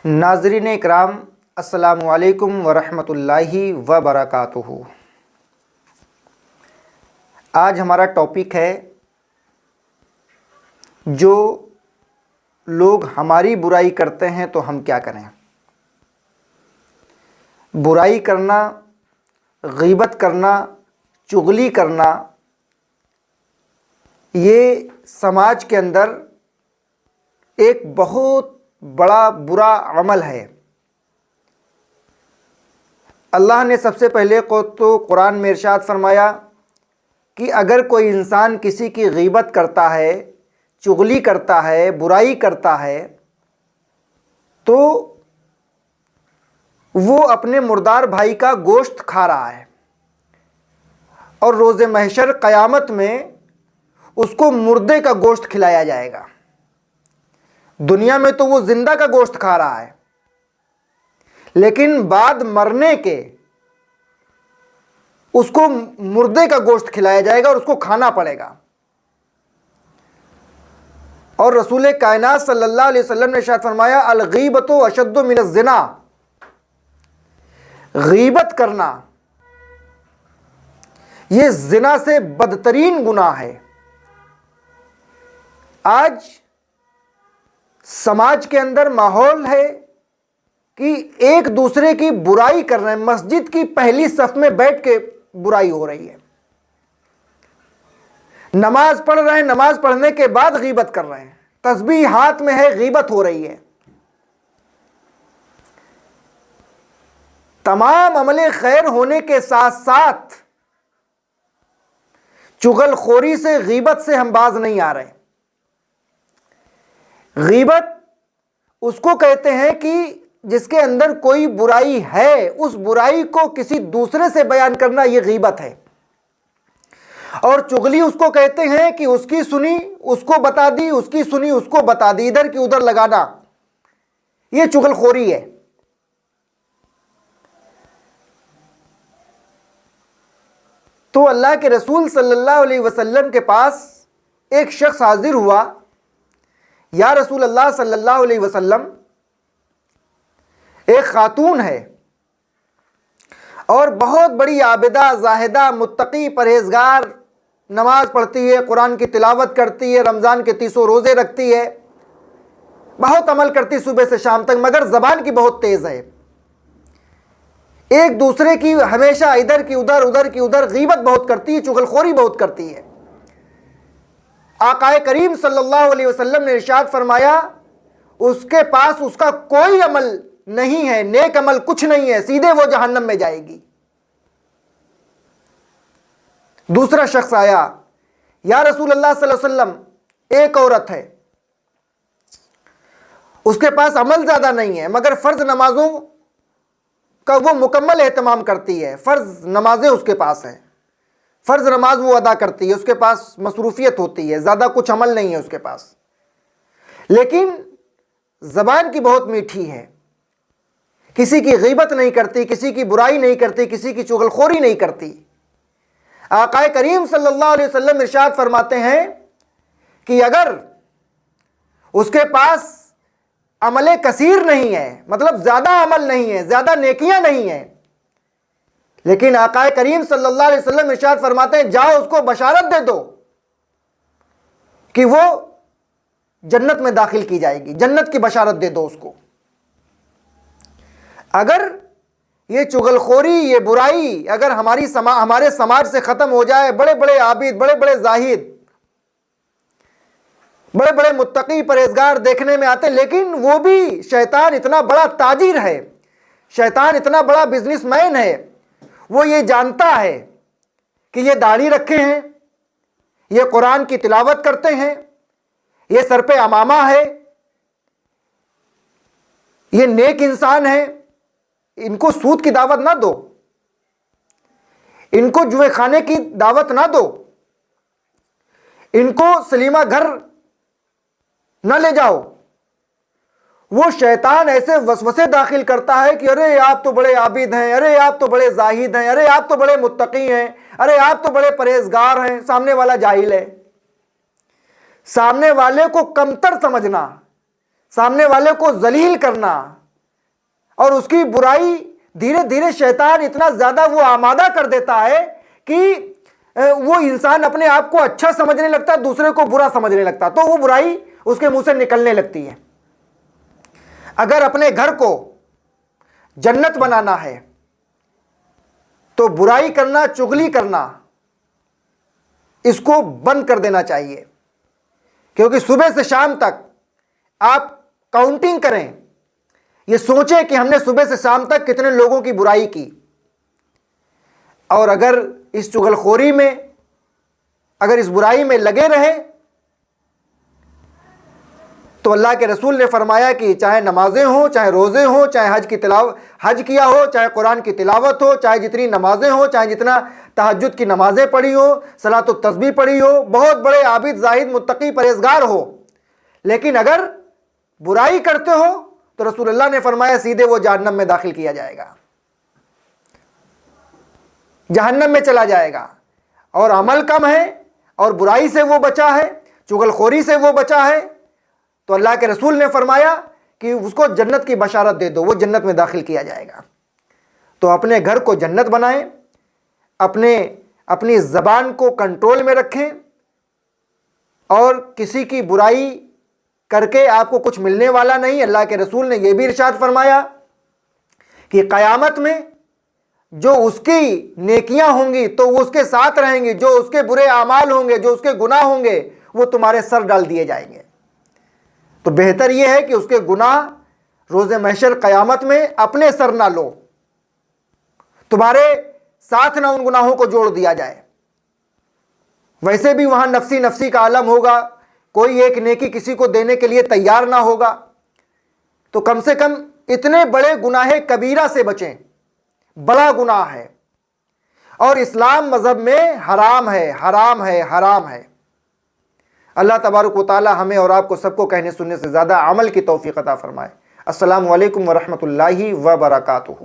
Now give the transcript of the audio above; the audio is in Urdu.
ناظرین اکرام، السلام علیکم ورحمۃ اللہ وبرکاتہ۔ آج ہمارا ٹاپک ہے جو لوگ ہماری برائی کرتے ہیں تو ہم کیا کریں۔ برائی کرنا، غیبت کرنا، چغلی کرنا، یہ سماج کے اندر ایک بہت بڑا برا عمل ہے۔ اللہ نے سب سے پہلے تو قرآن میں ارشاد فرمایا کہ اگر کوئی انسان کسی کی غیبت کرتا ہے، چغلی کرتا ہے، برائی کرتا ہے، تو وہ اپنے مردار بھائی کا گوشت کھا رہا ہے، اور روز محشر قیامت میں اس کو مردے کا گوشت کھلایا جائے گا۔ دنیا میں تو وہ زندہ کا گوشت کھا رہا ہے، لیکن بعد مرنے کے اس کو مردے کا گوشت کھلایا جائے گا اور اس کو کھانا پڑے گا۔ اور رسول کائنات صلی اللہ علیہ وسلم نے ارشاد فرمایا، الغیبۃ اشد من الزنا، غیبت کرنا یہ زنا سے بدترین گناہ ہے۔ آج سماج کے اندر ماحول ہے کہ ایک دوسرے کی برائی کر رہے ہیں۔ مسجد کی پہلی صف میں بیٹھ کے برائی ہو رہی ہے، نماز پڑھ رہے ہیں، نماز پڑھنے کے بعد غیبت کر رہے ہیں، تسبیح ہاتھ میں ہے، غیبت ہو رہی ہے۔ تمام عمل خیر ہونے کے ساتھ ساتھ چغل خوری سے، غیبت سے ہم باز نہیں آ رہے۔ غیبت اس کو کہتے ہیں کہ جس کے اندر کوئی برائی ہے، اس برائی کو کسی دوسرے سے بیان کرنا، یہ غیبت ہے۔ اور چغلی اس کو کہتے ہیں کہ اس کی سنی اس کو بتا دی، اس کی سنی اس کو بتا دی، ادھر کی ادھر لگانا، یہ چغل خوری ہے۔ تو اللہ کے رسول صلی اللہ علیہ وسلم کے پاس ایک شخص حاضر ہوا، یا رسول اللہ صلی اللہ علیہ وسلم، ایک خاتون ہے اور بہت بڑی عابدہ، زاہدہ، متقی، پرہیزگار، نماز پڑھتی ہے، قرآن کی تلاوت کرتی ہے، رمضان کے 30 روزے رکھتی ہے، بہت عمل کرتی صبح سے شام تک، مگر زبان کی بہت تیز ہے۔ ایک دوسرے کی ہمیشہ ادھر کی ادھر، ادھر کی ادھر غیبت بہت کرتی ہے، چغل خوری بہت کرتی ہے۔ آقا کریم صلی اللہ علیہ وسلم نے ارشاد فرمایا، اس کے پاس اس کا کوئی عمل نہیں ہے، نیک عمل کچھ نہیں ہے، سیدھے وہ جہنم میں جائے گی۔ دوسرا شخص آیا، یا رسول اللہ صلی اللہ علیہ وسلم، ایک عورت ہے، اس کے پاس عمل زیادہ نہیں ہے، مگر فرض نمازوں کا وہ مکمل اہتمام کرتی ہے، فرض نمازیں اس کے پاس ہیں، فرض نماز وہ ادا کرتی ہے، اس کے پاس مصروفیت ہوتی ہے، زیادہ کچھ عمل نہیں ہے اس کے پاس، لیکن زبان کی بہت میٹھی ہے، کسی کی غیبت نہیں کرتی، کسی کی برائی نہیں کرتی، کسی کی چغل خوری نہیں کرتی۔ آقا کریم صلی اللہ علیہ وسلم ارشاد فرماتے ہیں کہ اگر اس کے پاس عمل کثیر نہیں ہے، مطلب زیادہ عمل نہیں ہے، زیادہ نیکیاں نہیں ہیں، لیکن آقا کریم صلی اللہ علیہ وسلم ارشاد فرماتے ہیں، جاؤ اس کو بشارت دے دو کہ وہ جنت میں داخل کی جائے گی، جنت کی بشارت دے دو اس کو۔ اگر یہ چغل خوری، یہ برائی اگر ہمارے سماج سے ختم ہو جائے، بڑے بڑے عابد، بڑے بڑے زاہد، بڑے بڑے متقی، پرہیزگار دیکھنے میں آتے، لیکن وہ بھی شیطان اتنا بڑا تاجر ہے، شیطان اتنا بڑا بزنس مین ہے، وہ یہ جانتا ہے کہ یہ داڑھی رکھے ہیں، یہ قرآن کی تلاوت کرتے ہیں، یہ سر پہ عمامہ ہے، یہ نیک انسان ہے، ان کو سود کی دعوت نہ دو، ان کو جوئے خانے کی دعوت نہ دو، ان کو سلیمہ گھر نہ لے جاؤ۔ وہ شیطان ایسے وسوسے داخل کرتا ہے کہ ارے آپ تو بڑے عابد ہیں، ارے آپ تو بڑے زاہد ہیں، ارے آپ تو بڑے متقی ہیں، ارے آپ تو بڑے پرہیزگار ہیں۔ سامنے والا جاہل ہے، سامنے والے کو کمتر سمجھنا، سامنے والے کو ذلیل کرنا، اور اس کی برائی دھیرے دھیرے شیطان اتنا زیادہ وہ آمادہ کر دیتا ہے کہ وہ انسان اپنے آپ کو اچھا سمجھنے لگتا ہے، دوسرے کو برا سمجھنے لگتا ہے، تو وہ برائی اس کے منہ سے نکلنے لگتی ہے۔ اگر اپنے گھر کو جنت بنانا ہے تو برائی کرنا، چغلی کرنا، اس کو بند کر دینا چاہیے، کیونکہ صبح سے شام تک آپ کاؤنٹنگ کریں، یہ سوچیں کہ ہم نے صبح سے شام تک کتنے لوگوں کی برائی کی، اور اگر اس چغل خوری میں، اگر اس برائی میں لگے رہے تو اللہ کے رسول نے فرمایا کہ چاہے نمازیں ہوں، چاہے روزے ہوں، چاہے حج کیا ہو، چاہے قرآن کی تلاوت ہو، چاہے جتنی نمازیں ہوں، چاہے جتنا تہجد کی نمازیں پڑھی ہو، صلاۃ التسبیح پڑھی ہو، بہت بڑے عابد، زاہد، متقی، پرہیزگار ہو، لیکن اگر برائی کرتے ہو تو رسول اللہ نے فرمایا سیدھے وہ جہنم میں داخل کیا جائے گا، جہنم میں چلا جائے گا۔ اور عمل کم ہے اور برائی سے وہ بچا ہے، چغل خوری سے وہ بچا ہے، تو اللہ کے رسول نے فرمایا کہ اس کو جنت کی بشارت دے دو، وہ جنت میں داخل کیا جائے گا۔ تو اپنے گھر کو جنت بنائیں، اپنی زبان کو کنٹرول میں رکھیں، اور کسی کی برائی کر کے آپ کو کچھ ملنے والا نہیں۔ اللہ کے رسول نے یہ بھی ارشاد فرمایا کہ قیامت میں جو اس کی نیکیاں ہوں گی تو وہ اس کے ساتھ رہیں گی، جو اس کے برے اعمال ہوں گے، جو اس کے گناہ ہوں گے، وہ تمہارے سر ڈال دیے جائیں گے۔ تو بہتر یہ ہے کہ اس کے گناہ روز محشر قیامت میں اپنے سر نہ لو، تمہارے ساتھ نہ ان گناہوں کو جوڑ دیا جائے۔ ویسے بھی وہاں نفسی نفسی کا عالم ہوگا، کوئی ایک نیکی کسی کو دینے کے لیے تیار نہ ہوگا، تو کم سے کم اتنے بڑے گناہ کبیرہ سے بچیں، بڑا گناہ ہے، اور اسلام مذہب میں حرام ہے، حرام ہے، حرام ہے۔ اللہ تبارک و تعالی ہمیں اور آپ کو سب کو کہنے سننے سے زیادہ عمل کی توفیق عطا فرمائے۔ السلام علیکم ورحمۃ اللہ وبرکاتہ۔